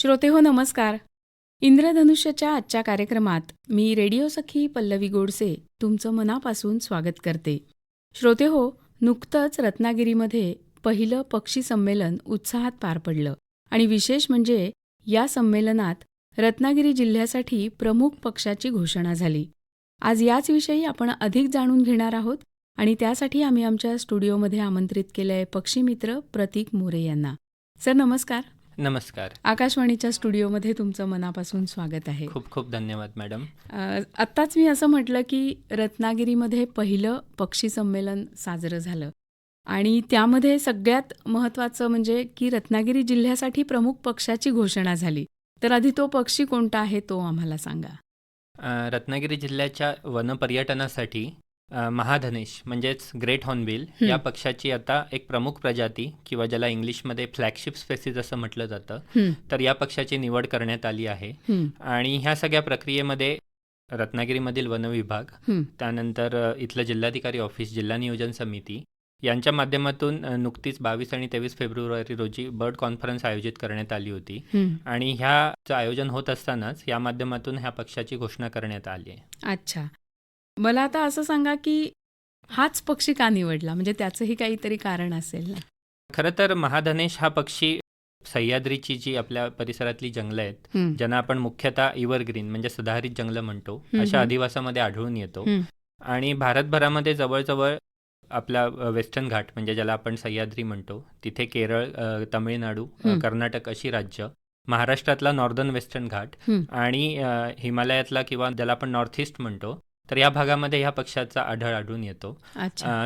श्रोतेहो नमस्कार. इंद्रधनुष्यच्या आजच्या कार्यक्रमात मी रेडिओ सखी पल्लवी गोडसे तुमचं मनापासून स्वागत करते. श्रोतेहो, नुकतंच रत्नागिरीमध्ये पहिलं पक्षी संमेलन उत्साहात पार पडलं आणि विशेष म्हणजे या संमेलनात रत्नागिरी जिल्ह्यासाठी प्रमुख पक्षाची घोषणा झाली. आज याच विषयी आपण अधिक जाणून घेणार आहोत आणि त्यासाठी आम्ही आमच्या स्टुडिओमध्ये आमंत्रित केलंय पक्षीमित्र प्रतीक मोरे यांना. सर नमस्कार. नमस्कार. आकाशवाणीच्या स्टुडिओमध्ये तुमचं मनापासून स्वागत आहे. खूप खूप धन्यवाद मॅडम. आत्ताच मी असं म्हटलं की रत्नागिरीमध्ये पहिलं पक्षी संमेलन साजरं झालं आणि त्यामध्ये सगळ्यात महत्त्वाचं म्हणजे की रत्नागिरी जिल्ह्यासाठी प्रमुख पक्षाची घोषणा झाली. तर आधी तो पक्षी कोणता आहे तो आम्हाला सांगा. रत्नागिरी जिल्ह्याच्या वनपर्यटनासाठी महाधनेश म्हणजेच ग्रेट हॉर्नबिल या पक्षाची आता एक प्रमुख प्रजाती किंवा ज्याला इंग्लिशमध्ये फ्लॅगशिप स्पेसीज असं म्हटलं जातं, तर या पक्षाची निवड करण्यात आली आहे. आणि ह्या सगळ्या प्रक्रियेमध्ये रत्नागिरीमधील वन विभाग, त्यानंतर इथलं जिल्हाधिकारी ऑफिस, जिल्हा नियोजन समिती यांच्या माध्यमातून नुकतीच 22 आणि 23 फेब्रुवारी रोजी बर्ड कॉन्फरन्स आयोजित करण्यात आली होती. आणि ह्याचं आयोजन होत असतानाच या माध्यमातून ह्या पक्षाची घोषणा करण्यात आली आहे. अच्छा, मला आता असं सांगा की हाच पक्षी का निवडला, म्हणजे त्याचंही काहीतरी कारण असेल ना. खरं तर महाधनेश हा पक्षी सह्याद्रीची जी आपल्या परिसरातली जंगलं आहेत, ज्यांना आपण मुख्यतः इव्हरग्रीन म्हणजे सदाहरित जंगलं म्हणतो, अशा अधिवासामध्ये आढळून येतो. आणि भारतभरामध्ये जवळजवळ आपला वेस्टर्न घाट म्हणजे ज्याला आपण सह्याद्री म्हणतो, तिथे केरळ, तमिळनाडू, कर्नाटक अशी राज्य, महाराष्ट्रातला नॉर्दर्न वेस्टर्न घाट आणि हिमालयातला किंवा ज्याला आपण नॉर्थ ईस्ट म्हणतो, तर या भागामध्ये ह्या पक्षाचा आढळून येतो.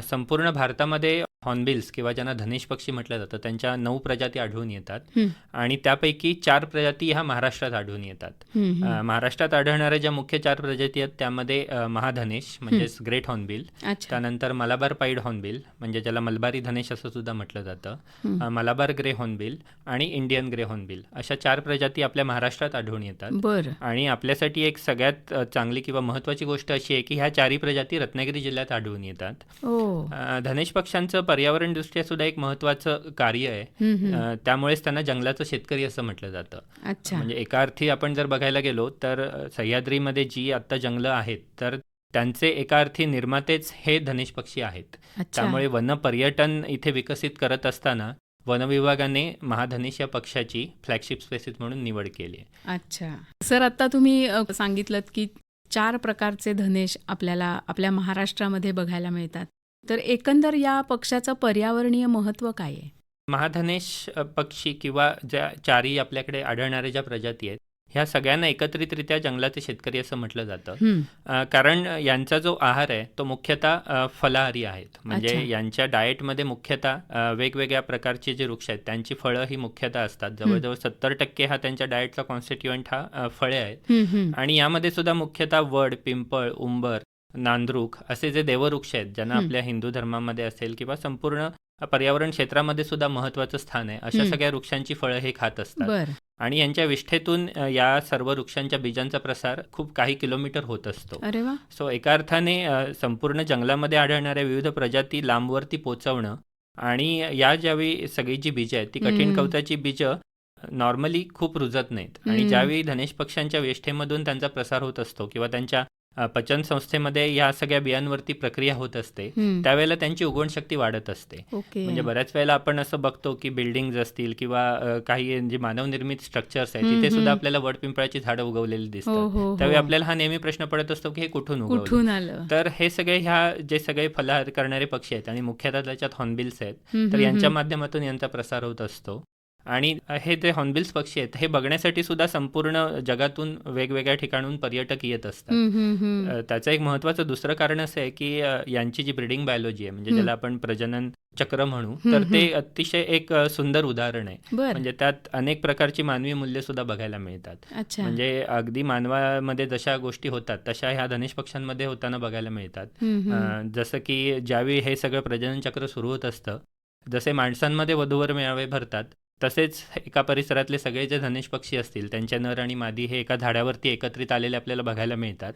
संपूर्ण भारतामध्ये हॉर्नबिल्स किंवा ज्यांना धनेश पक्षी म्हटलं जातं त्यांच्या 9 प्रजाती आढळून येतात आणि त्यापैकी 4 प्रजाती ह्या महाराष्ट्रात आढळून येतात. महाराष्ट्रात आढळणाऱ्या ज्या मुख्य 4 प्रजाती आहेत त्यामध्ये महाधनेश म्हणजेच ग्रेट हॉर्नबिल, त्यानंतर मलाबार पाईड हॉर्नबिल म्हणजे ज्याला मलबारी धनेश असं सुद्धा म्हटलं जातं, मलाबार ग्रे हॉर्नबिल आणि इंडियन ग्रे हॉर्नबिल अशा 4 प्रजाती आपल्या महाराष्ट्रात आढळून येतात. आणि आपल्यासाठी एक सगळ्यात चांगली किंवा महत्त्वाची गोष्ट अशी आहे की ह्या 4ही प्रजाती रत्नागिरी जिल्ह्यात आढळून येतात. धनेश पक्ष्यांचं पर्यावरण दृष्ट्या सुद्धा एक महत्त्वाचं कार्य आहे, त्यामुळेच त्यांना जंगलाचं शेतकरी असं म्हटलं जातं. म्हणजे एका अर्थी आपण जर बघायला गेलो तर सह्याद्रीमध्ये जी आता जंगलं आहेत तर त्यांचे एका अर्थी निर्मातेच हे धनेश पक्षी आहेत. त्यामुळे वन पर्यटन इथे विकसित करत असताना वन विभागाने महाधनेश या पक्षाची फ्लॅगशिप स्पेसीज म्हणून निवड केली आहे. अच्छा सर, आता तुम्ही सांगितलं की 4 प्रकारचे धनेश आपल्याला आपल्या महाराष्ट्रामध्ये बघायला मिळतात, तर एकंदर या पक्षाचं पर्यावरणीय महत्त्व काय आहे? महाधनेश पक्षी किंवा ज्या 4ही आपल्याकडे आढळणाऱ्या ज्या प्रजाती आहेत ह्या सगळ्यांना एकत्रितरित्या जंगलाचे शेतकरी असं म्हटलं जातं. कारण यांचा जो आहार आहे तो मुख्यतः फलाहारी आहेत. म्हणजे यांच्या डाएटमध्ये मुख्यतः वेगवेगळ्या प्रकारचे जे वृक्ष आहेत त्यांची फळं ही मुख्यतः असतात. जवळजवळ 70% हा त्यांच्या डाएटचा कॉन्स्टिट्युएंट हा फळे आहेत. आणि यामध्ये सुद्धा मुख्यतः वड, पिंपळ, उंबर, नांद्रुक असे जे देववृक्ष आहेत ज्यांना आपल्या हिंदू धर्मामध्ये असेल किंवा संपूर्ण पर्यावरण क्षेत्रामध्ये सुद्धा महत्त्वाचं स्थान आहे, अशा सगळ्या वृक्षांची फळं हे खात असतात. आणि यांच्या विष्ठेतून या सर्व वृक्षांच्या बीजांचा प्रसार खूप काही किलोमीटर होत असतो. सो एका अर्थाने संपूर्ण जंगलामध्ये आढळणाऱ्या विविध प्रजाती लांबवरती पोचवणं आणि या ज्यावेळी सगळी जी बीजं आहेत ती कठीण कवचाची बीजं नॉर्मली खूप रुजत नाहीत आणि ज्यावेळी धनेश पक्ष्यांच्या विष्ठेमधून त्यांचा प्रसार होत असतो किंवा त्यांच्या पचन संस्थेमध्ये या सगळ्या बियांवरती प्रक्रिया होत असते त्यावेळेला त्यांची उगवणशक्ती वाढत असते. म्हणजे बऱ्याच वेळेला आपण असं बघतो की बिल्डिंग्ज असतील किंवा काही जे मानवनिर्मित स्ट्रक्चर्स आहेत तिथे सुद्धा आपल्याला वडपिंपळाची झाडं उगवलेली दिसतात. त्यावेळी आपल्याला हा नेहमी प्रश्न पडत असतो की हे कुठून उगवलं. तर हे सगळे ह्या जे सगळे फलाहार करणारे पक्षी आहेत आणि मुख्यतः त्याच्यात हॉर्नबिल्स आहेत तर यांच्या माध्यमातून यांचा प्रसार होत असतो. आणि हे जे हॉर्नबिल्स पक्षी आहेत हे बघण्यासाठी सुद्धा संपूर्ण जगातून वेगवेगळ्या ठिकाणून पर्यटक येत असतात. त्याचं एक महत्त्वाचं दुसरं कारण असं आहे की यांची जी ब्रीडिंग बायोलॉजी आहे म्हणजे ज्याला आपण प्रजनन चक्र म्हणू तर ते अतिशय एक सुंदर उदाहरण आहे. म्हणजे त्यात अनेक प्रकारची मानवी मूल्य सुद्धा बघायला मिळतात. म्हणजे अगदी मानवामध्ये जशा गोष्टी होतात तशा ह्या धनेश पक्ष्यांमध्ये होताना बघायला मिळतात. जसं की ज्यावेळी हे सगळं प्रजनन चक्र सुरू होत असतं, जसे माणसांमध्ये वधूवर मेळावे भरतात तसेच एका परिसरातले सगळे जे धनेश पक्षी असतील त्यांच्या नर आणि मादी हे एका झाडावरती एकत्रित आलेले आपल्याला बघायला मिळतात.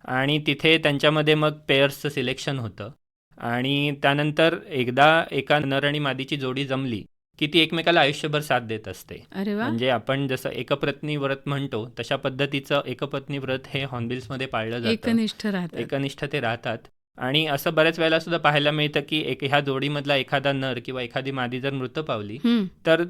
आणि तिथे त्यांच्यामध्ये मग पेअर्सचं सिलेक्शन होतं आणि त्यानंतर एकदा एका नर आणि मादीची जोडी जमली की ती एकमेकाला आयुष्यभर साथ देत असते. अरे वा. म्हणजे आपण जसं एकपत्नी व्रत म्हणतो तशा पद्धतीचं एकपत्नी व्रत हे हॉर्नबिल्समध्ये पाळलं जातं. एकनिष्ठ राहतात. एकनिष्ठ ते राहतात. आणि असं बऱ्याच वेळेला सुद्धा पाहायला मिळतं की ह्या जोडीमधला एखादा नर किंवा एखादी मादी जर मृत पावली तर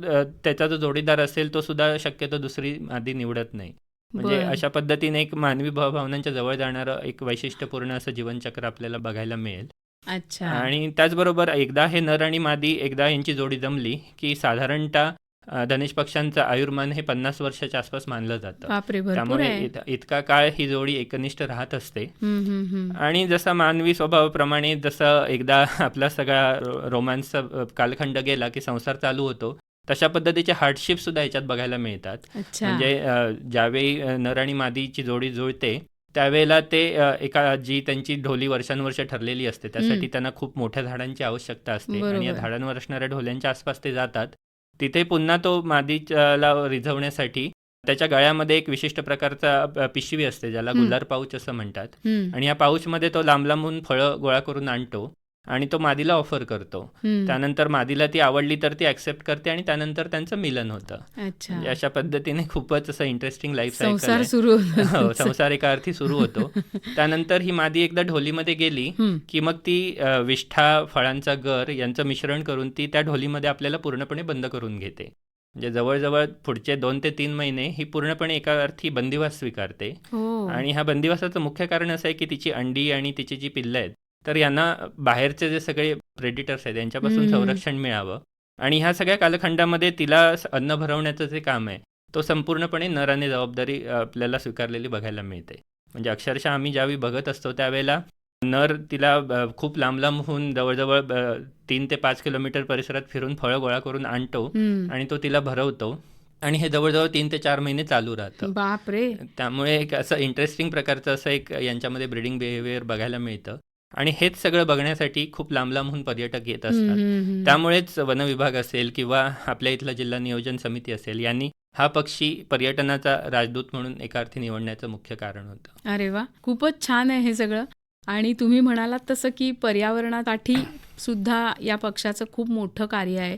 त्याचा जो जोडीदार असेल तो सुद्धा शक्यतो दुसरी मादी निवडत नाही. म्हणजे बरं. अशा पद्धतीने एक मानवी भावनांच्या जवळ जाणारं एक वैशिष्ट्यपूर्ण असं जीवनचक्र आपल्याला बघायला मिळेल. अच्छा. आणि त्याचबरोबर एकदा हे नर आणि मादी एकदा यांची जोडी जमली की साधारणतः धनेश पक्ष्यांचं आयुर्मान हे 50 वर्षाच्या आसपास मानलं जातं. बापरे, भरपूर त्यामुळे आहे. इतका काळ ही जोडी एकनिष्ठ राहत असते. हम्म. आणि जसा मानवी स्वभावाप्रमाणे जसं एकदा आपला सगळा रोमांसचा कालखंड गेला की संसार चालू होतो, तशा पद्धतीचे हार्डशिप सुद्धा याच्यात बघायला मिळतात. अच्छा. म्हणजे ज्यावेळी नर आणि मादीची जोडी जुळते त्यावेळेला ते एका जी त्यांची ढोली वर्षानुवर्ष ठरलेली असते त्यासाठी त्यांना खूप मोठ्या झाडांची आवश्यकता असते. आणि या बरोबर. झाडांवर असणाऱ्या ढोल्यांच्या आसपास ते जातात. तिथे पुन्हा तो मादीला रिझवण्यासाठी त्याच्या गळ्यामध्ये एक विशिष्ट प्रकारचा पिशवी असते ज्याला गुलार पाऊच असं म्हणतात. आणि या पाऊचमध्ये तो लांब लांबून फळं गोळा करून आणतो आणि तो मादीला ऑफर करतो. त्यानंतर मादीला ती आवडली तर ती ऍक्सेप्ट करते आणि त्यानंतर त्यांचं मिलन होतं. अच्छा. म्हणजे अशा पद्धतीने खूपच असं इंटरेस्टिंग लाईफ सायकल संसार आहे. सुरू होतो. हो, संसार एका अर्थी सुरू होतो. त्यानंतर ही मादी एकदा ढोलीमध्ये गेली की मग ती विष्ठा, फळांचा गर यांचं मिश्रण करून ती त्या ढोलीमध्ये आपल्याला पूर्णपणे बंद करून घेते. म्हणजे जवळजवळ पुढचे 2 ते 3 महिने ही पूर्णपणे एका अर्थी बंदिवास स्वीकारते. हो. आणि ह्या बंदिवासाचं मुख्य कारण असं आहे की तिची अंडी आणि तिची जी पिल्लं आहेत तर यांना बाहेरचे जे सगळे प्रेडिटर्स आहेत यांच्यापासून संरक्षण मिळावं. आणि ह्या सगळ्या कालखंडामध्ये तिला अन्न भरवण्याचं जे काम आहे तो संपूर्णपणे नराने जबाबदारी आपल्याला स्वीकारलेली बघायला मिळते. म्हणजे अक्षरशः आम्ही ज्यावेळी बघत असतो त्यावेळेला नर तिला खूप लांब लांबहून जवळजवळ 3 ते 5 किलोमीटर परिसरात फिरून फळं गोळा करून आणतो आणि तो तिला भरवतो. आणि हे जवळजवळ 3 ते 4 महिने चालू राहतं. बापरे. त्यामुळे एक असं इंटरेस्टिंग प्रकारचं असं एक यांच्यामध्ये ब्रीडिंग बिहेवियर बघायला मिळतं. आणि हेच सगळं बघण्यासाठी खूप लांब लांबहून पर्यटक येत असतात. त्यामुळेच वनविभाग असेल किंवा आपल्या इथलं जिल्हा नियोजन समिती असेल यांनी हा पक्षी पर्यटनाचा राजदूत म्हणून एका अर्थी निवडण्याचं मुख्य कारण होतं. अरे वा, खूपच छान आहे हे सगळं. आणि तुम्ही म्हणालात तसं की पर्यावरणासाठी सुद्धा या पक्षाचं खूप मोठं कार्य आहे.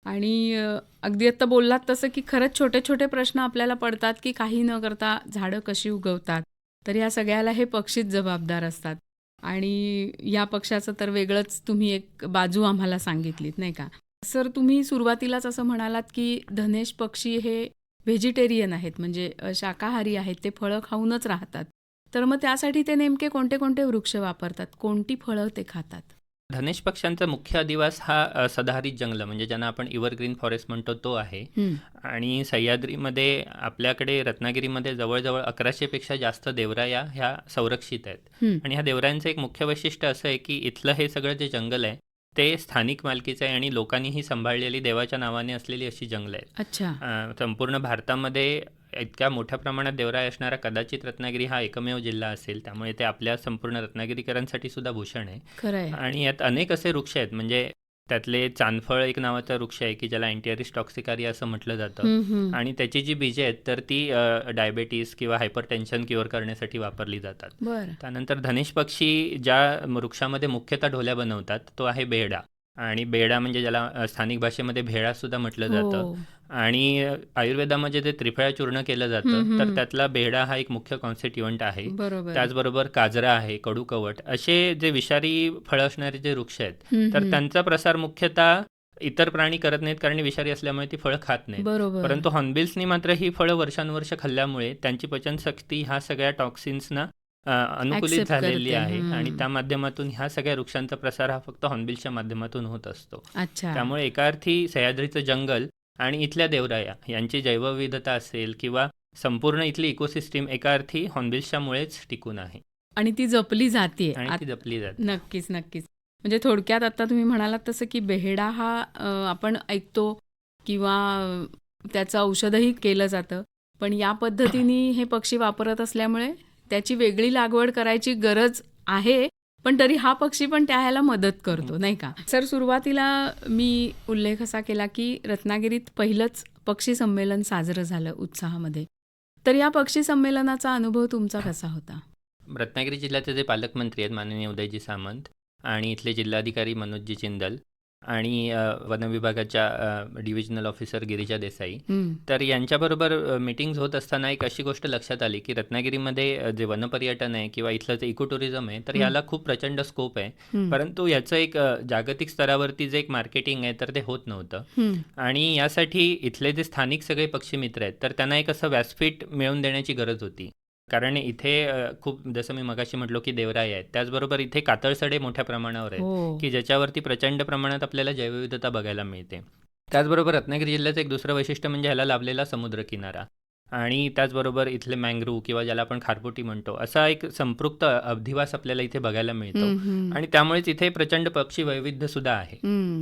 आणि अगदी आत्ता बोललात तसं की खरंच छोटे छोटे प्रश्न आपल्याला पडतात की काही न करता झाडं कशी उगवतात, तर या सगळ्याला हे पक्षीच जबाबदार असतात. आणि या पक्षाचं तर वेगळंच तुम्ही एक बाजू आम्हाला सांगितलीत, नाही का सर? तुम्ही सुरुवातीलाच असं म्हणालात की धनेश पक्षी हे व्हेजिटेरियन आहेत, म्हणजे शाकाहारी आहेत, ते फळं खाऊनच राहतात. तर मग त्यासाठी ते नेमके कोणते कोणते वृक्ष वापरतात, कोणती फळं ते खातात? धनेश पक्ष्यांचा मुख्य अधिवास हा सदाहरित जंगल म्हणजे ज्यांना आपण एव्हरग्रीन फॉरेस्ट म्हणतो तो आहे. आणि सह्याद्रीमध्ये आपल्याकडे रत्नागिरीमध्ये जवळजवळ 1100 पेक्षा जास्त देवराया ह्या संरक्षित आहेत. आणि ह्या देवरायांचं एक मुख्य वैशिष्ट्य असं आहे की इथलं हे सगळं जे जंगल आहे ते स्थानिक मालकीचं आहे आणि लोकांनीही सांभाळलेली देवाच्या नावाने असलेली अशी जंगल आहेत. अच्छा. संपूर्ण भारतामध्ये इतक्या मोठ्या प्रमाणात देवराय असणारा कदाचित रत्नागिरी हा एकमेव जिल्हा असेल. त्यामुळे ते आपल्या संपूर्ण रत्नागिरीकरांसाठी सुद्धा भूषण आहे. खरं आहे. आणि यात अनेक असे वृक्ष आहेत. म्हणजे त्यातले चांदफळ एक नावाचा वृक्ष आहे की ज्याला अँटिअरिस टॉक्सिकारिया असं म्हटलं जातं. आणि त्याची जी बीजे आहेत तर ती डायबेटीस किंवा हायपरटेन्शन क्युअर करण्यासाठी वापरली जातात. बरं. त्यानंतर धनेश पक्षी ज्या वृक्षामध्ये मुख्यतः ढोल्या बनवतात तो आहे बेहडा. आणि बेहडा म्हणजे ज्याला स्थानिक भाषेमध्ये भेडा सुद्धा म्हटलं जातं. आणि आयुर्वेदामध्ये जे त्रिफळा चूर्ण केलं जातं तर त्यातला बेहडा हा एक मुख्य कॉन्स्टिट्युएंट आहे. बरोबर. त्याचबरोबर काजरा आहे, कडू कवट, असे जे विषारी फळं असणारे जे वृक्ष आहेत तर त्यांचा प्रसार मुख्यतः इतर प्राणी करत नाहीत कारण विषारी असल्यामुळे ती फळं खात नाहीत. बरोबर. परंतु हॉर्नबिल्सनी मात्र ही फळं वर्षानुवर्ष खाल्ल्यामुळे त्यांची पचनशक्ती ह्या सगळ्या टॉक्सिन्सना अनुकूलित झालेली आहे. आणि त्या माध्यमातून ह्या सगळ्या वृक्षांचा प्रसार हा फक्त हॉर्नबिल्सच्या माध्यमातून होत असतो. अच्छा. त्यामुळे एका अर्थी सह्याद्रीचं जंगल आणि इथल्या देवराया यांची जैवविविधता असेल किंवा संपूर्ण इथली इकोसिस्टीम एका अर्थी हॉर्नबिल्सच्यामुळेच टिकून आहे आणि ती जपली जाते. आणि ती जपली जाते. नक्कीच नक्कीच. म्हणजे थोडक्यात आता तुम्ही म्हणालात तसं की बेहडा हा आपण ऐकतो किंवा त्याचं औषधही केलं जातं, पण या पद्धतीने हे पक्षी वापरत असल्यामुळे त्याची वेगळी लागवड करायची गरज आहे. पण तरी हा पक्षी पण त्याला मदत करतो, नाही का सर? सुरुवातीला मी उल्लेख असा केला की रत्नागिरीत पहिलंच पक्षी संमेलन साजरं झालं उत्साहामध्ये. तर या पक्षी संमेलनाचा अनुभव तुमचा कसा होता? रत्नागिरी जिल्ह्याचे जे पालकमंत्री आहेत माननीय उदयजी सामंत आणि इथले जिल्हाधिकारी मनोजजी चिंदल आणि वन विभागाच्या डिव्हिजनल ऑफिसर गिरिजा देसाई. हं, तर यांच्याबरोबर मीटिंग्स होत असताना एक अशी गोष्ट लक्षात आली, की रत्नागिरीमध्ये जे वनपर्यटन आहे किंवा इथलं जे इको टुरिझम आहे, तर हं, ह्याला खूप प्रचंड स्कोप आहे. हं, परंतु याचं एक जागतिक स्तरावरती जे एक मार्केटिंग आहे, तर ते होत नव्हतं. हं. आणि यासाठी इथले जे स्थानिक सगळे पक्षी मित्र आहेत, तर त्यांना एक असं व्यासपीठ मिळवून देण्याची गरज होती. कारण इथे खूप जसं मी मगाशी म्हटलो, की देवराई आहेत. त्याचबरोबर इथे कातळसडे मोठ्या प्रमाणावर आहेत, हो. की ज्याच्यावरती प्रचंड प्रमाणात आपल्याला जैवविविधता बघायला मिळते. त्याचबरोबर रत्नागिरी जिल्ह्याचं एक दुसरं वैशिष्ट्य म्हणजे ह्याला लाभलेला समुद्रकिनारा आणि त्याचबरोबर इथले मँग्रोव्ह किंवा ज्याला आपण खारफुटी म्हणतो, असा एक संपृक्त अधिवास आपल्याला इथे बघायला मिळतो. हं, हं, आणि त्यामुळेच इथे प्रचंड पक्षी वैविध्यसुद्धा आहे. हं.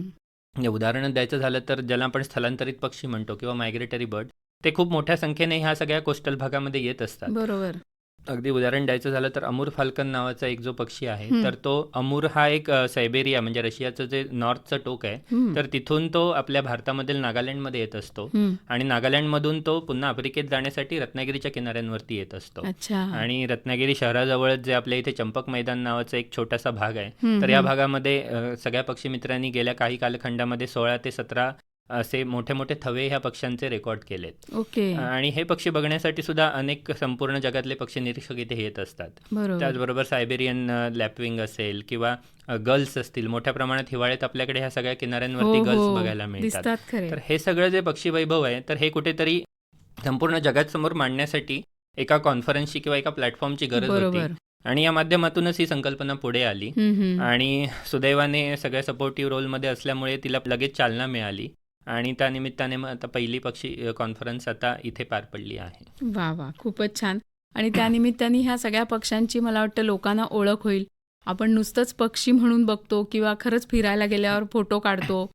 म्हणजे उदाहरण द्यायचं झालं तर ज्याला आपण स्थलांतरित पक्षी म्हणतो किंवा मायग्रेटरी बर्ड, ते खूप मोठ्या संख्येने ह्या सगळ्या कोस्टल भागामध्ये येत असतात. बरोबर. अगदी उदाहरण द्यायचं झालं तर अमूर फाल्कन नावाचा एक जो पक्षी आहे, हं, तर तो अमूर हा एक सायबेरिया म्हणजे रशियाचं जे नॉर्थचं टोक आहे, हं, तर तिथून तो आपल्या भारतामधील नागालँडमध्ये येत असतो हं. आणि नागालँडमधून तो पुन्हा आफ्रिकेत जाण्यासाठी रत्नागिरीच्या किनाऱ्यांवरती येत असतो. अच्छा. आणि रत्नागिरी शहराजवळच जे आपल्या इथे चंपक मैदान नावाचा एक छोटासा भाग आहे, हं, तर या हं. भागामध्ये सगळ्या पक्षीमित्रांनी गेल्या काही कालखंडामध्ये 16 ते 17 असे मोठे मोठे थवे ह्या पक्ष्यांचे रेकॉर्ड केलेत. ओके. आणि हे पक्षी बघण्यासाठी सुद्धा अनेक संपूर्ण जगातले पक्षी निरीक्षक इथे येत असतात. बरोबर. त्याचबरोबर सायबेरियन लॅपविंग असेल किंवा गल्स असतील, मोठ्या प्रमाणात हिवाळ्यात आपल्याकडे ह्या सगळ्या किनाऱ्यांवरती हो, गल्स हो. बघायला मिळतात. दिसतात खरे. तर हे सगळं जे पक्षी वैभव आहे, तर हे कुठेतरी संपूर्ण जगासमोर मांडण्यासाठी एका कॉन्फरन्सची किंवा एका प्लॅटफॉर्मची गरज होती. बरोबर. आणि या माध्यमातूनच ही संकल्पना पुढे आली हं, हं. आणि सुदैवाने सगळ्या सपोर्टिव्ह रोलमध्ये असल्यामुळे तिला लगेच चालना मिळाली आणि त्यानिमित्ताने मग आता पहिली पक्षी कॉन्फरन्स आता इथे पार पडली आहे. वा वा, खूपच छान. आणि त्यानिमित्ताने ह्या सगळ्या पक्ष्यांची मला वाटतं लोकांना ओळख होईल. आपण नुसतंच पक्षी म्हणून बघतो किंवा खरंच फिरायला गेल्यावर फोटो काढतो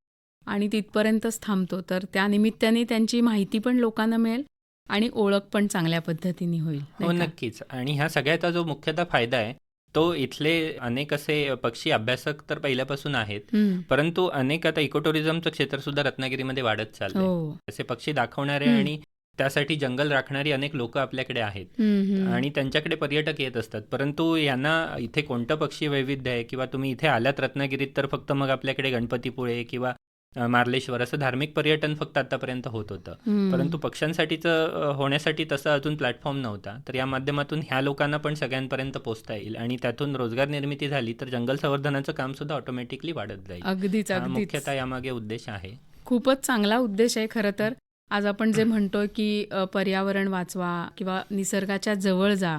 आणि तिथपर्यंतच थांबतो. तर त्यानिमित्ताने त्यांची माहिती पण लोकांना मिळेल आणि ओळख पण चांगल्या पद्धतीने होईल, हो, नाही का? नक्कीच. आणि ह्या सगळ्याचा जो मुख्यतः फायदा आहे, तो इथले अनेक असे पक्षी अभ्यासक तर पहिल्यापासून आहेत, हं. परंतु अनेक आता इको टुरिझमचं क्षेत्र सुद्धा रत्नागिरीमध्ये वाढत चाललंय. हो. असे पक्षी दाखवणारे हं. आणि त्यासाठी जंगल राखणारी अनेक लोक आपल्याकडे आहेत हं, हं. आणि त्यांच्याकडे पर्यटक येत असतात. परंतु यांना इथे कोणतं पक्षी वैविध्य आहे किंवा तुम्ही इथे आलात रत्नागिरीत तर फक्त मग आपल्याकडे गणपतीपुळे किंवा मार्लेश्वर असं धार्मिक पर्यटन फक्त आतापर्यंत होत होतं. हं. परंतु पक्ष्यांसाठीचं होण्यासाठी तसा अजून प्लॅटफॉर्म नव्हता. तर या माध्यमातून ह्या लोकांना पण सगळ्यांपर्यंत पोहोचता येईल आणि त्यातून रोजगार निर्मिती झाली तर जंगल संवर्धनाचं काम सुद्धा ऑटोमॅटिकली वाढत जाईल. अगदीच, हा अगदीच. मुख्यतः यामागे उद्देश आहे. खूपच चांगला उद्देश आहे खरं तर. आज आपण जे म्हणतोय की पर्यावरण वाचवा किंवा निसर्गाच्या जवळ जा,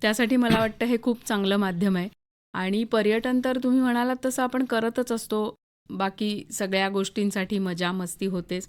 त्यासाठी मला वाटतं हे खूप चांगलं माध्यम आहे. आणि पर्यटन तर तुम्ही म्हणालात तसं आपण करतच असतो. बाकी सगळ्या गोष्टींसाठी मजा मस्ती होतेच.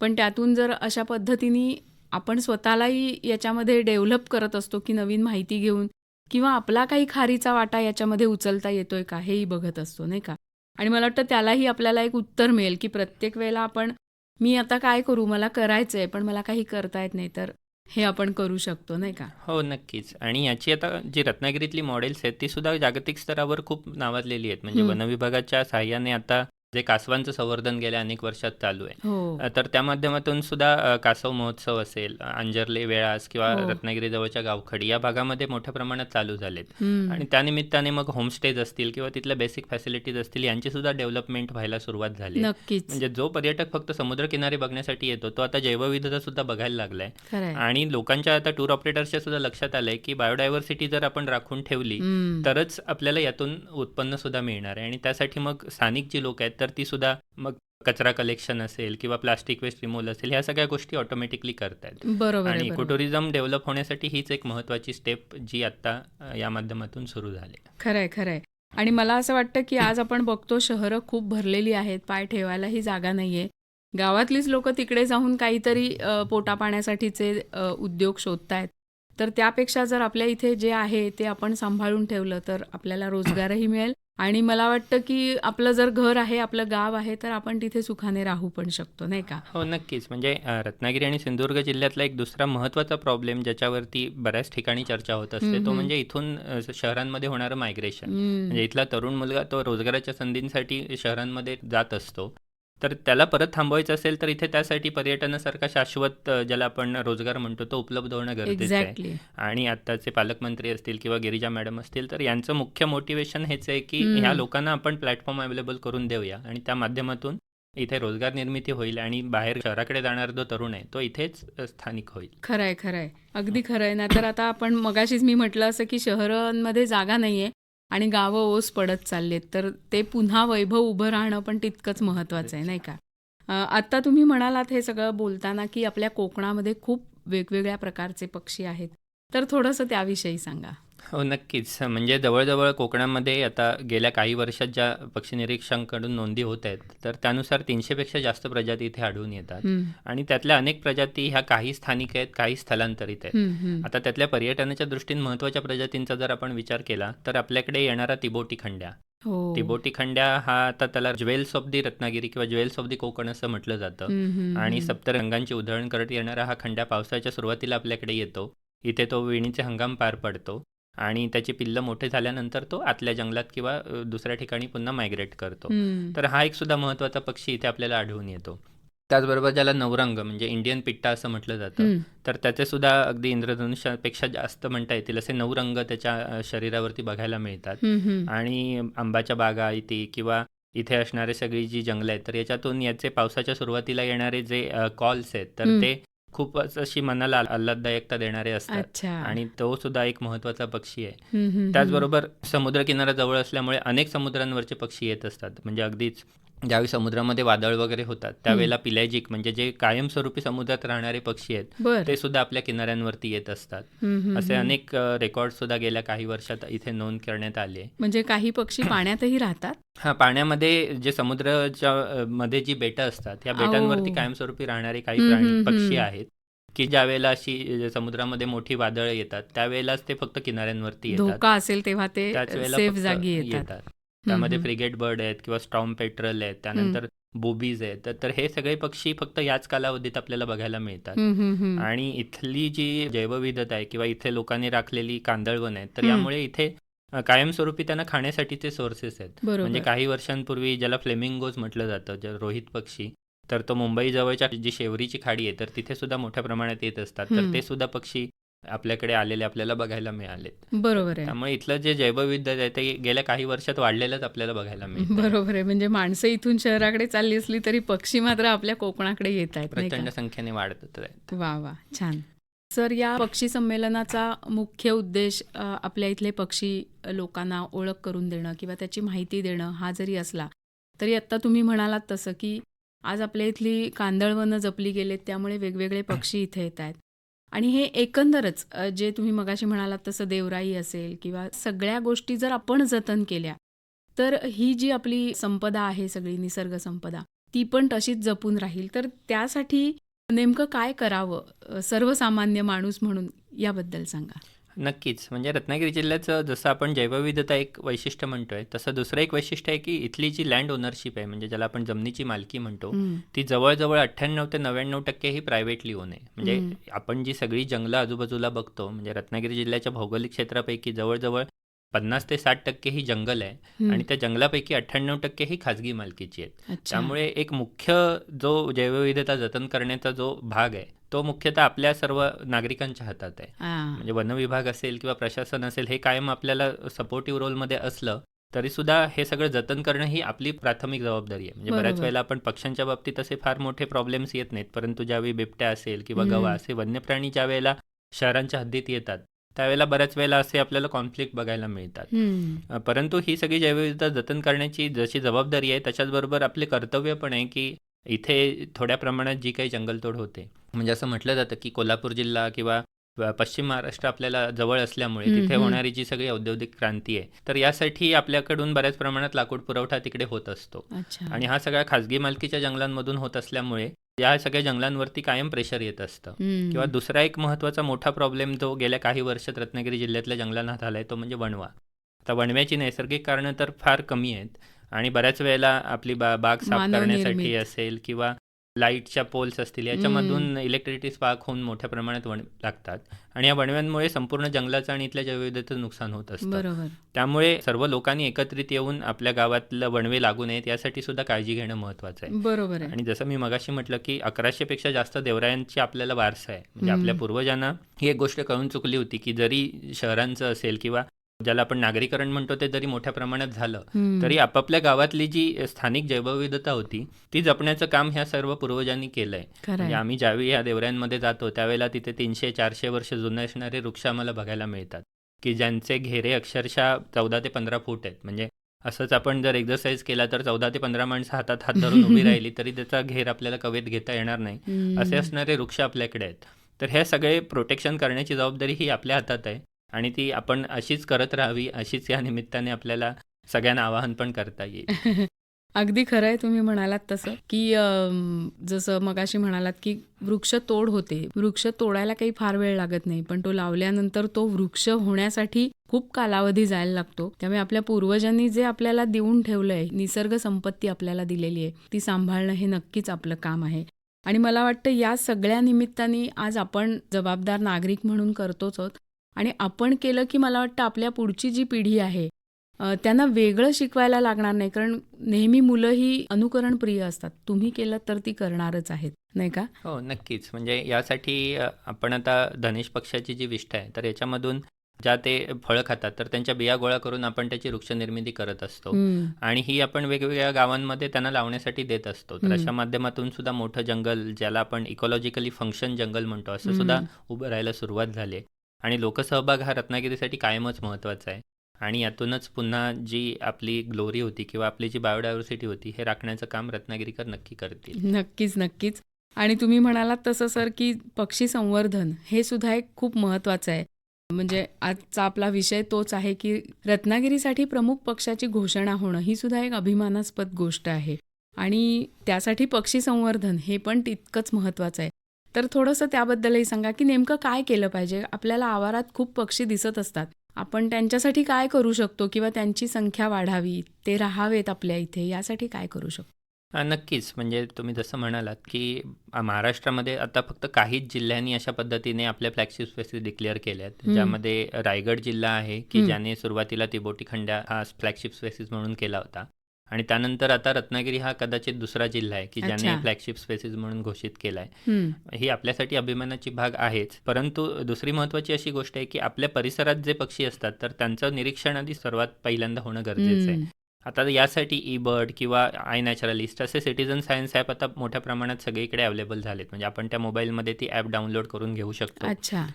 पण त्यातून जर अशा पद्धतीने आपण स्वतःलाही याच्यामध्ये डेव्हलप करत असतो की नवीन माहिती घेऊन किंवा आपला काही खारीचा वाटा याच्यामध्ये उचलता येतोय का हेही बघत असतो, नाही का? आणि मला वाटतं त्यालाही आपल्याला एक उत्तर मिळेल की प्रत्येक वेळेला आपण मी आता काय करू, मला करायचं आहे पण मला काही करता येत नाही, तर हे आपण करू शकतो, नाही का? हो, नक्कीच. आणि याची आता जी रत्नागिरीतली मॉडेल्स आहेत, ती सुद्धा जागतिक स्तरावर खूप नावाजलेली आहेत. म्हणजे हं. वनविभागाच्या सहाय्याने आता जे कासवांचं संवर्धन गेल्या अनेक वर्षात चालू आहे. हो. तर त्या माध्यमातून सुद्धा कासव महोत्सव असेल, अंजर्ले, वेळास किंवा हो. रत्नागिरीजवळच्या गावखडी या भागामध्ये मोठ्या प्रमाणात चालू झालेत. हं. आणि त्यानिमित्ताने मग होमस्टेज असतील किंवा तिथल्या बेसिक फॅसिलिटीज असतील यांची सुद्धा डेव्हलपमेंट व्हायला सुरुवात झाली आहे. नक्कीच. म्हणजे जो पर्यटक फक्त समुद्रकिनारे बघण्यासाठी येतो, तो आता जैवविविधता सुद्धा बघायला लागलाय. खरं आहे. आणि लोकांच्या आता टूर ऑपरेटर्सच्या सुद्धा लक्षात आलंय की बायोडायव्हर्सिटी जर आपण राखून ठेवली हं. तरच आपल्याला यातून उत्पन्न सुद्धा मिळणार आहे. आणि त्यासाठी मग स्थानिक जी लोक आहेत तर ती सुद्धा मग कचरा कलेक्शन असेल किंवा प्लास्टिक वेस्ट रिमूव्हल असेल, ह्या सगळ्या गोष्टी ऑटोमॅटिकली करतायत. बरोबर आहे, आणि बरोबर. इकोटुरिझम डेव्हलप होण्यासाठी हीच एक महत्त्वाची स्टेप जी आत्ता या माध्यमातून सुरू झाली. खरंय, खरंय. आणि मला असं वाटतं की आज आपण बघतो शहरं खूप भरलेली आहेत, पाय ठेवायलाही जागा नाहीये. गावातलीच लोकं तिकडे जाऊन काहीतरी पोटापाण्यासाठीचे उद्योग शोधतायत. तर त्यापेक्षा जर आपल्या इथे जे आहे ते आपण सांभाळून ठेवलं तर आपल्याला रोजगारही मिळेल आणि मला वाटतं की आपलं जर घर आहे, आपलं गाव आहे, तर आपण तिथे सुखाने राहू पण शकतो, नाही का? हो, नक्कीच. म्हणजे रत्नागिरी आणि सिंधुदुर्ग जिल्ह्यातला एक दुसरा महत्त्वाचा प्रॉब्लेम ज्याच्यावरती बऱ्याच ठिकाणी चर्चा होत असते, हं, तो हं. म्हणजे इथून शहरांमध्ये होणारं मायग्रेशन. हं. म्हणजे इथला तरुण मुलगा तो रोजगाराच्या संधींसाठी शहरांमध्ये जात असतो तर त्याला परत थांबवायचं असेल तर इथे त्यासाठी पर्यटनासारखा शाश्वत ज्याला आपण रोजगार म्हणतो तो उपलब्ध होणं गरजेचं आहे. एक्झॅक्टली. आणि आत्ताचे पालकमंत्री असतील किंवा गिरिजा मॅडम असतील तर यांचं मुख्य मोटिवेशन हेच आहे की हम्म. ह्या लोकांना आपण प्लॅटफॉर्म अवेलेबल करून देऊया आणि त्या माध्यमातून इथे रोजगार निर्मिती होईल आणि बाहेर शहराकडे जाणारा जो तरुण आहे तो इथेच स्थानिक होईल. खरंय खरंय, अगदी खरंय ना. तर आता आपण मगाशीच मी म्हटलं असं की शहरांमध्ये जागा नाहीये आणि गावं ओस पडत चाललेत, तर ते पुन्हा वैभव उभं राहणं पण तितकंच महत्वाचं आहे, नाही का? आता तुम्ही म्हणालात हे सगळं बोलताना की आपल्या कोकणामध्ये खूप वेगवेगळ्या प्रकारचे पक्षी आहेत, तर थोडंसं त्याविषयी सांगा. हो, नक्कीच. म्हणजे जवळ-जवळ कोकणामध्ये आता गेल्या काही वर्षात ज्या पक्षी निरीक्षकांकडून नोंदी होत आहेत, तर त्यानुसार 300 पेक्षा जास्त प्रजाती इथे आढळून येतात. हम्म, आणि त्यातल्या अनेक प्रजाती ह्या काही स्थानिक आहेत, काही स्थलांतरित आहेत. हम्म, हम्म. आता त्यातल्या पर्यटनाच्या दृष्टीने महत्त्वाच्या प्रजातींचा जर आपण विचार केला, तर आपल्याकडे येणारा तिबोटी खंड्या. हो. तिबोटी खंड्या हा आता त्याला ज्वेल्स ऑफ दी रत्नागिरी किंवा ज्वेल्स ऑफ दी कोकण असं म्हटलं जातं. हम्म, हम्म, आणि हम्म. सप्तरंगांची उधळण करत येणारा हा खंड्या पावसाच्या सुरुवातीला आपल्याकडे येतो. इथे तो विणीचे हंगाम पार पडतो आणि त्याची पिल्लं मोठे झाल्यानंतर तो आतल्या जंगलात किंवा दुसऱ्या ठिकाणी पुन्हा मायग्रेट करतो. हम्म. तर हा एक सुद्धा महत्त्वाचा पक्षी इथे आपल्याला आढळून येतो. त्याचबरोबर ज्याला नवरंग म्हणजे इंडियन पिट्टा असं म्हटलं जातं, हम्म. तर त्याचे सुद्धा अगदी इंद्रधनुष्यापेक्षा जास्त म्हणता येतील असे 9 रंग त्याच्या शरीरावरती बघायला मिळतात. हम्म, हम्म. आणि आंबाच्या बागा इथे किंवा इथे असणारे सगळी जी जंगलं आहेत तर याच्यातून याचे पावसाच्या सुरुवातीला येणारे जे कॉल्स आहेत तर हम्म. ते खूपच अशी मनाला आल्हाददायकता देणारे असतात. अच्छा. आणि तो सुद्धा एक महत्त्वाचा पक्षी आहे. हम्म, हम्म, हम्म. त्याचबरोबर समुद्रकिनारा जवळ असल्यामुळे अनेक समुद्रांवरचे पक्षी येत असतात. म्हणजे अगदीच ज्यावेळी समुद्रामध्ये वादळ वगैरे होतात त्यावेळेला पिलॅजिक म्हणजे जे कायमस्वरूपी समुद्रात राहणारे पक्षी आहेत बर. ते सुद्धा आपल्या किनाऱ्यांवरती येत असतात. हम्म, हम्म, असे हम्म. अनेक रेकॉर्ड सुद्धा गेल्या काही वर्षात इथे नोंद करण्यात आले. म्हणजे काही पक्षी पाण्यातही राहतात. हा, पाण्यामध्ये जे समुद्राच्या मध्ये जी बेटं असतात या बेटांवरती ओ. कायमस्वरूपी राहणारे काही हम्म, प्राणी हम्म, पक्षी हम्म. आहेत की ज्या वेळेला अशी समुद्रामध्ये मोठी वादळं येतात त्यावेळेलाच ते फक्त किनाऱ्यांवरती येतात. धोका असेल तेव्हा ते त्याच वेळेला सेफ फक्त जागी येतात. येतात. त्यामध्ये हम्म. फ्रिगेट बर्ड आहेत किंवा स्टॉर्म पेट्रल आहेत, त्यानंतर बुबीज आहेत. तर हे सगळे पक्षी फक्त याच कालावधीत आपल्याला बघायला मिळतात. हम्म, हम्म, हम्म. आणि इथली जी जैवविविधता आहे किंवा इथे लोकांनी राखलेली कांदळवन आहेत तर हम्म. यामुळे इथे कायमस्वरूपी त्यांना खाण्यासाठीचे सोर्सेस आहेत. म्हणजे बरोबर. काही वर्षांपूर्वी ज्याला फ्लेमिंगोज म्हटलं जातं, जे रोहित पक्षी, तर तो मुंबई जवळच्या जी शेवरीची खाडी आहे तर तिथे सुद्धा मोठ्या प्रमाणात येत असतात. तर हम्म. ते सुद्धा पक्षी आपल्याकडे आलेले आपल्याला बघायला मिळालेत. बरोबर आहे. त्यामुळे इथलं जे जैवविविधता आहे ते गेल्या काही वर्षात वाढलेलंच आपल्याला बघायला मिळतं. बरोबर आहे. म्हणजे माणसं इथून शहराकडे चालली असली तरी पक्षी मात्र आपल्या कोकणाकडे येत आहेत, नाही प्रचंड का? संख्येने वाढत आहेत. वा वा, छान. सर, या पक्षी संमेलनाचा मुख्य उद्देश आपल्या इथले पक्षी लोकांना ओळख करून देणं किंवा त्याची माहिती देणं हा जरी असला तरी आत्ता तुम्ही म्हणालात तसं की आज आपल्या इथली कांदळवनं जपली गेलेत त्यामुळे वेगवेगळे पक्षी इथे येत आहेत. आणि हे एकंदरच जे तुम्ही मगाशी म्हणालात तसं देवराई असेल किंवा सगळ्या गोष्टी जर आपण जतन केल्या तर ही जी आपली संपदा आहे सगळी निसर्ग संपदा ती पण तशीच जपून राहील. तर त्यासाठी नेमकं काय करावं सर्वसामान्य माणूस म्हणून, याबद्दल सांगा. नक्कीच. म्हणजे रत्नागिरी जिल्ह्याचं जसं आपण जैवविविधता एक वैशिष्ट्य म्हणतोय तसं दुसरं एक वैशिष्ट्य आहे की इथली जी लँड ओनरशिप आहे म्हणजे ज्याला आपण जमिनीची मालकी म्हणतो ती जवळजवळ 98 ते 99% ही प्रायव्हेटली ओन आहे. म्हणजे आपण जी सगळी जंगलं आजूबाजूला बघतो म्हणजे रत्नागिरी जिल्ह्याच्या भौगोलिक क्षेत्रापैकी जवळजवळ 50 ते 60% ही जंगल आहे आणि त्या जंगलापैकी 98% ही खाजगी मालकीची आहेत. अच्छा. त्यामुळे एक मुख्य जो जैवविविधता जतन करण्याचा जो भाग आहे तो मुख्यतः आपल्या सर्व नागरिकांच्या हातात आहे. म्हणजे वन विभाग असेल किंवा प्रशासन असेल हे कायम आपल्याला सपोर्टिव्ह रोलमध्ये असलं तरी सुद्धा हे सगळं जतन करणं ही आपली प्राथमिक जबाबदारी आहे. म्हणजे बऱ्याच वेळेला आपण पक्ष्यांच्या बाबतीत असे फार मोठे प्रॉब्लेम्स येत नाहीत, परंतु ज्यावेळी बिबट्या असेल किंवा गवा असे वन्य प्राणी ज्या वेळेला शहरांच्या हद्दीत येतात त्यावेळेला बऱ्याच वेळेला असे आपल्याला कॉन्फ्लिक्ट बघायला मिळतात. परंतु ही सगळी जैवविविधता जतन करण्याची जशी जबाबदारी आहे त्याच्याचबरोबर आपले कर्तव्य पण आहे की इथे थोड्या प्रमाणात जी काही जंगलतोड होते म्हणजे असं म्हटलं जातं की कोल्हापूर जिल्हा किंवा पश्चिम महाराष्ट्र आपल्याला जवळ असल्यामुळे तिथे होणारी जी सगळी औद्योगिक क्रांती आहे तर यासाठी आपल्याकडून बऱ्याच प्रमाणात लाकूड पुरवठा तिकडे होत असतो. आणि हा सगळ्या खाजगी मालकीच्या जंगलांमधून होत असल्यामुळे या सगळ्या जंगलांवरती कायम प्रेशर येत असतं. किंवा दुसरा एक महत्त्वाचा मोठा प्रॉब्लेम जो गेल्या काही वर्षात रत्नागिरी जिल्ह्यातल्या जंगलांना झालाय तो म्हणजे वणवा. आता वणव्याची नैसर्गिक कारणं तर फार कमी आहेत आणि बऱ्याच वेळेला आपली बाग साफ करण्यासाठी असेल किंवा लाईटच्या पोल्स असतील याच्यामधून इलेक्ट्रिसिटी स्पार्क होऊन मोठ्या प्रमाणात लागतात आणि या वणव्यांमुळे संपूर्ण जंगलाचं आणि इथल्या जैवविविधतेचं नुकसान होत असतं. बरोबर. त्यामुळे सर्व लोकांनी एकत्रित येऊन आपल्या गावातलं वणवे लागू नयेत यासाठी सुद्धा काळजी घेणं महत्त्वाचं आहे. बरोबर आहे. आणि जसं मी मगाशी म्हटलं की 1100 पेक्षा जास्त देवरायांची आपल्याला वारसा आहे. म्हणजे आपल्या पूर्वजांना ही एक गोष्ट कळून चुकली होती की जरी शहरांचं असेल किंवा ज्याला आपण नागरीकरण म्हणतो ते जरी मोठ्या प्रमाणात झालं तरी आपापल्या गावातली जी स्थानिक जैवविविधता होती ती जपण्याचं काम ह्या सर्व पूर्वजांनी केलंय. म्हणजे आम्ही ज्यावेळी या देवऱ्यांमध्ये जातो त्यावेळेला तिथे 300-400 वर्ष जुने असणारे वृक्ष आम्हाला बघायला मिळतात की ज्यांचे घेरे अक्षरशः 14 ते 15 फूट आहेत. म्हणजे असंच आपण जर एक्सरसाइज केला तर 14 ते 15 माणसं हातात हात धरून उभी राहिली तरी त्याचा घेर आपल्याला कवेत घेता येणार नाही असे असणारे वृक्ष आपल्याकडे आहेत. तर हे सगळे प्रोटेक्शन करण्याची जबाबदारी ही आपल्या हातात आहे आणि ती आपण अशीच करत राहावी. अशीच या निमित्ताने आपल्याला सगळ्यांना आवाहन पण करता येईल. अगदी खरं आहे तुम्ही म्हणालात तसं की जसं मगाशी म्हणालात की वृक्ष तोड होते. वृक्ष तोडायला काही फार वेळ लागत नाही पण तो लावल्यानंतर तो वृक्ष होण्यासाठी खूप कालावधी जायला लागतो. त्यामुळे आपल्या पूर्वजांनी जे आपल्याला देऊन ठेवलंय निसर्ग संपत्ती आपल्याला दिलेली आहे ती सांभाळणं हे नक्कीच आपलं काम आहे. आणि मला वाटतं या सगळ्या निमित्ताने आज आपण जबाबदार नागरिक म्हणून करतोच आहोत आणि आपण केलं की मला वाटतं आपल्या पुढची जी पिढी आहे त्यांना वेगळं शिकवायला लागणार नाही. कारण नेहमी मुलं ही अनुकरणप्रिय असतात. तुम्ही केलं तर ती करणारच आहेत नाही का? हो नक्कीच. म्हणजे यासाठी आपण आता धनेश पक्षाची जी विष्ठा आहे तर याच्यामधून ज्या ते फळं खातात तर त्यांच्या बिया गोळा करून आपण त्याची वृक्षनिर्मिती करत असतो आणि ही आपण वेगवेगळ्या गावांमध्ये त्यांना लावण्यासाठी देत असतो. तर अशा माध्यमातून सुद्धा मोठं जंगल ज्याला आपण इकॉलॉजिकली फंक्शन जंगल म्हणतो असं सुद्धा उभं राहायला सुरुवात झाली आणि लोकसहभाग हा रत्नागिरीसाठी कायमच महत्त्वाचा आहे. आणि यातूनच पुन्हा जी आपली ग्लोरी होती किंवा आपली जी बायोडायव्हर्सिटी होती हे राखण्याचं काम रत्नागिरीकर नक्की करतील. नक्कीच नक्कीच. आणि तुम्ही म्हणालात तसं सर की पक्षी संवर्धन हे सुद्धा एक खूप महत्त्वाचं आहे. म्हणजे आजचा आपला विषय तोच आहे की रत्नागिरीसाठी प्रमुख पक्षाची घोषणा होणं ही सुद्धा एक अभिमानास्पद गोष्ट आहे आणि त्यासाठी पक्षी संवर्धन हे पण तितकंच महत्त्वाचं आहे. तर थोडंसं त्याबद्दलही सांगा की नेमकं काय केलं पाहिजे. आपल्याला आवारात खूप पक्षी दिसत असतात. आपण त्यांच्यासाठी काय करू शकतो किंवा त्यांची संख्या वाढावी ते राहावेत आपल्या इथे यासाठी काय करू शकतो. नक्कीच. म्हणजे तुम्ही जसं म्हणालात की महाराष्ट्रामध्ये आता फक्त काहीच जिल्ह्यांनी अशा पद्धतीने आपल्या फ्लॅगशिप स्पेसिस डिक्लेअर केल्या आहेत. ज्यामध्ये रायगड जिल्हा आहे की ज्याने सुरुवातीला तिबोटी खंड्या हा फ्लॅगशिप स्पेसिस म्हणून केला होता आणि त्यानंतर आता रत्नागिरी हा कदाचित दुसरा जिल्हा आहे की ज्याने फ्लॅगशिप स्पेसिस म्हणून घोषित केला आहे. ही आपल्यासाठी अभिमानाची भाग आहेच. परंतु दुसरी महत्त्वाची अशी गोष्ट आहे की आपल्या परिसरात जे पक्षी असतात तर त्यांचं निरीक्षण आधी सर्वात पहिल्यांदा होणं गरजेचं आहे. आता यासाठी ई-बर्ड किंवा आय नॅचरलिस्ट असे सिटिझन सायन्स ॲप आता मोठ्या प्रमाणात सगळीकडे अवेलेबल झालेत. म्हणजे आपण त्या मोबाईलमध्ये ती ॲप डाउनलोड करून घेऊ शकतो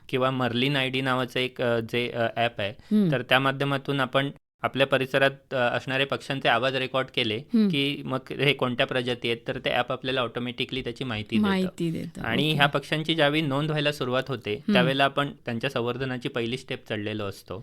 किंवा मर्लिन आय डी नावाचं एक जे ॲप आहे तर त्या माध्यमातून आपण आपल्या परिसरात असणारे पक्ष्यांचे आवाज रेकॉर्ड केले की मग हे कोणत्या प्रजाती आहेत तर ते ॲप आपल्याला ऑटोमॅटिकली त्याची माहिती देतं. आणि ह्या पक्ष्यांची ज्यावेळी नोंद व्हायला सुरुवात होते त्यावेळेला आपण त्यांच्या संवर्धनाची पहिली स्टेप चढलेलो असतो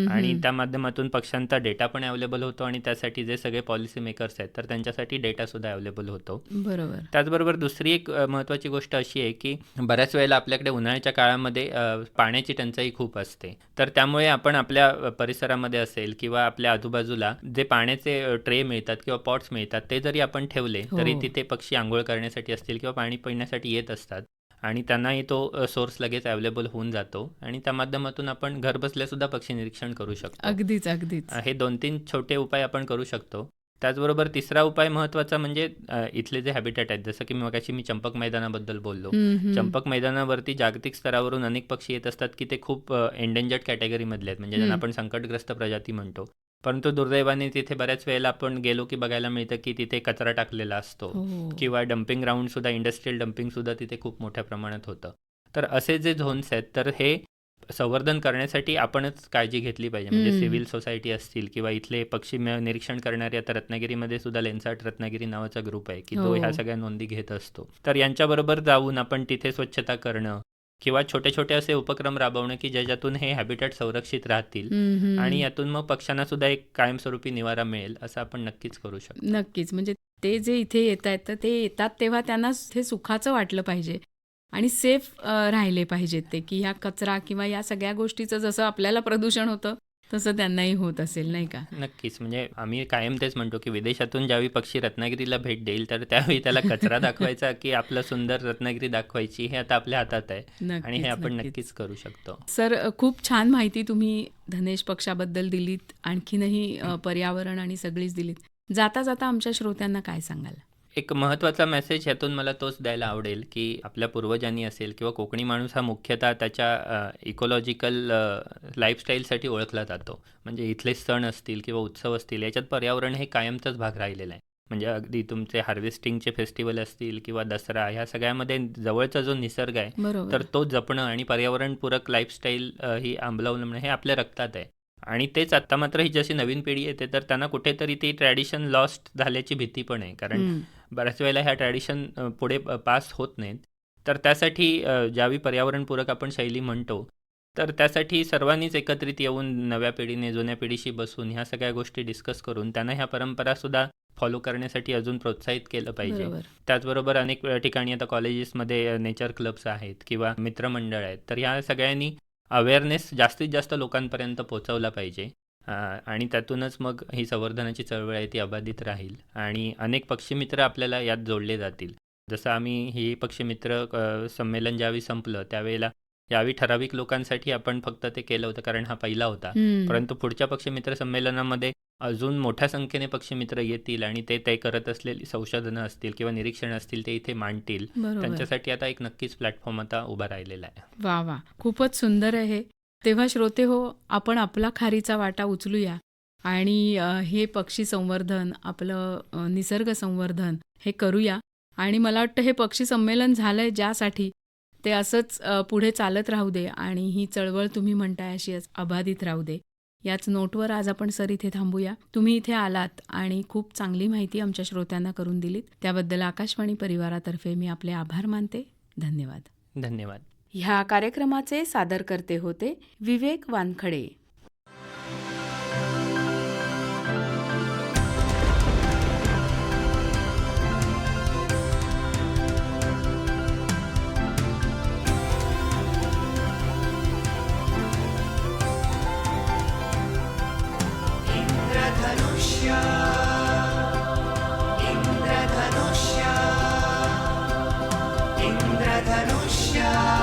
आणि त्या माध्यमातून पक्ष्यांचा डेटा पण अवेलेबल होतो आणि त्यासाठी जे सगळे पॉलिसी मेकर्स आहेत तर त्यांच्यासाठी डेटा सुद्धा अवेलेबल होतो. बरोबर. त्याचबरोबर दुसरी एक महत्त्वाची गोष्ट अशी आहे की बऱ्याच वेळेला आपल्याकडे उन्हाळ्याच्या काळामध्ये पाण्याची टंचाई खूप असते. तर त्यामुळे आपण आपल्या परिसरामध्ये असेल किंवा आपल्या आजूबाजूला जे पाण्याचे ट्रे मिळतात किंवा पॉट्स मिळतात ते जरी आपण ठेवले तरी तिथे पक्षी आंघोळ करण्यासाठी असतील किंवा पाणी पिण्यासाठी येत असतात आणि त्यांनाही तो सोर्स लगेच अवेलेबल होऊन जातो आणि त्या माध्यमातून आपण घर बसल्या सुद्धा पक्षी निरीक्षण करू शकतो. अगदीच अगदीच. हे 2-3 छोटे उपाय आपण करू शकतो. त्याचबरोबर तिसरा उपाय महत्त्वाचा म्हणजे इथले जे हॅबिटॅट आहेत जसं की मगाशी मी चंपक मैदानाबद्दल बोललो. चंपक मैदानावरती जागतिक स्तरावरून अनेक पक्षी येत असतात की ते खूप एंडेंजर्ड कॅटेगरीमधले आहेत म्हणजे ज्यांना आपण संकटग्रस्त प्रजाती म्हणतो. परंतु दुर्दैवाने तिथे बऱ्याच वेळेला आपण गेलो की बघायला मिळतं की तिथे कचरा टाकलेला असतो किंवा डम्पिंग ग्राउंड सुद्धा इंडस्ट्रियल डम्पिंग सुद्धा तिथे खूप मोठ्या प्रमाणात होतं. तर असे जे झोन्स आहेत तर हे संवर्धन करण्यासाठी आपणच काळजी घेतली पाहिजे. म्हणजे सिव्हिल सोसायटी असतील किंवा इथले पक्षी निरीक्षण करणारे आता रत्नागिरीमध्ये सुद्धा लेन्सार्ट रत्नागिरी नावाचा ग्रुप आहे की जो ह्या सगळ्या नोंदी घेत असतो. तर यांच्याबरोबर जाऊन आपण तिथे स्वच्छता करणं किंवा छोटे छोटे असे उपक्रम राबवणं की ज्याच्यातून हे हॅबिटॅट संरक्षित राहतील आणि यातून मग पक्ष्यांना सुद्धा एक कायमस्वरूपी निवारा मिळेल असं आपण नक्कीच करू शकतो. नक्कीच. म्हणजे ते जे इथे येत आहेत तर ते येतात तेव्हा त्यांना हे सुखाचं वाटलं पाहिजे आणि सेफ राहिले पाहिजेत ते की ह्या कचरा किंवा या सगळ्या गोष्टीचं जसं आपल्याला प्रदूषण होतं तसं त्यांनाही होत असेल नाही का? नक्कीच. म्हणजे आम्ही कायम तेच म्हणतो, की विदेशातून ज्यावेळी पक्षी रत्नागिरीला भेट देईल, तर त्यावेळी त्याला कचरा दाखवायचा की आपलं सुंदर रत्नागिरी दाखवायची, हे आता आपल्या हातात आहे आणि हे नक्कीच, आपण नक्कीच. नक्कीच करू शकतो. सर, खूप छान माहिती तुम्ही धनेश पक्षाबद्दल दिलीत. आणखीनही पर्यावरण आणि सगळीच दिलीत. जाता जाता आमच्या श्रोत्यांना काय सांगाल? एक महत्त्वाचा मेसेज ह्यातून मला तोच द्यायला आवडेल, की आपल्या पूर्वजांनी असेल किंवा कोकणी माणूस हा मुख्यतः त्याच्या इकॉलॉजिकल लाईफस्टाईलसाठी ओळखला जातो. म्हणजे इथले सण असतील किंवा उत्सव असतील, याच्यात पर्यावरण हे कायमचाच भाग राहिलेला आहे. म्हणजे अगदी तुमचे हार्वेस्टिंगचे फेस्टिवल असतील किंवा दसरा, ह्या सगळ्यामध्ये जवळचा जो निसर्ग आहे, बरोबर. तर तो जपणं आणि पर्यावरणपूरक लाईफस्टाईल ही अंमलवणं हे आपल्या रक्तात आहे. आणि तेच आत्ता मात्र ही जशी नवीन पिढी येते, तर त्यांना कुठेतरी ती ट्रॅडिशन लॉस्ट झाल्याची भीती पण आहे. कारण हं. बऱ्याच वेळेला ह्या ट्रॅडिशन पुढे पास होत नाहीत. तर त्यासाठी ज्यावेळी पर्यावरणपूरक आपण शैली म्हणतो, तर त्यासाठी सर्वांनीच एकत्रित येऊन नव्या पिढीने जुन्या पिढीशी बसून ह्या सगळ्या गोष्टी डिस्कस करून त्यांना ह्या परंपरासुद्धा फॉलो करण्यासाठी अजून प्रोत्साहित केलं पाहिजे. बरोबर. त्याचबरोबर अनेक ठिकाणी आता कॉलेजेसमध्ये नेचर क्लब्स आहेत किंवा मित्रमंडळ आहेत. तर ह्या सगळ्यांनी अवेअरनेस जास्तीत जास्त लोकांपर्यंत पोहोचवला पाहिजे. आणि त्यातूनच मग ही संवर्धनाची चळवळ आहे ती अबाधित राहील आणि अनेक पक्षीमित्र आपल्याला यात जोडले जातील. जसं आम्ही ही पक्षीमित्र संमेलन ज्यावेळी संपलं, त्यावेळेला यावेळी ठराविक लोकांसाठी आपण फक्त ते केलं होतं, कारण हा पहिला होता. हं. परंतु पुढच्या पक्षीमित्र संमेलनामध्ये अजून मोठ्या संख्येने पक्षीमित्र येतील आणि ते करत असलेली संशोधनं असतील किंवा निरीक्षणं असतील ते इथे मांडतील. बरोबर. त्यांच्यासाठी आता एक नक्कीच प्लॅटफॉर्म आता उभा राहिलेला आहे. वा वा, खूपच सुंदर आहे. तेव्हा श्रोते हो, आपण आपला खारीचा वाटा उचलूया आणि हे पक्षी संवर्धन, आपलं निसर्ग संवर्धन हे करूया. आणि मला वाटतं हे पक्षी संमेलन झालंय ज्यासाठी, ते असंच पुढे चालत राहू दे आणि ही चळवळ तुम्ही म्हणताय अशी अबाधित राहू दे. याच नोटवर आज आपण सर इथे थांबूया. तुम्ही इथे आलात आणि खूप चांगली माहिती आमच्या श्रोत्यांना करून दिलीत. त्याबद्दल आकाशवाणी परिवारातर्फे मी आपले आभार मानते. धन्यवाद. धन्यवाद. ह्या कार्यक्रमाचे सादरकर्ते होते विवेक वानखडे. इंद्रधनुष्य इंद्रधनुष्य इंद्रधनुष्य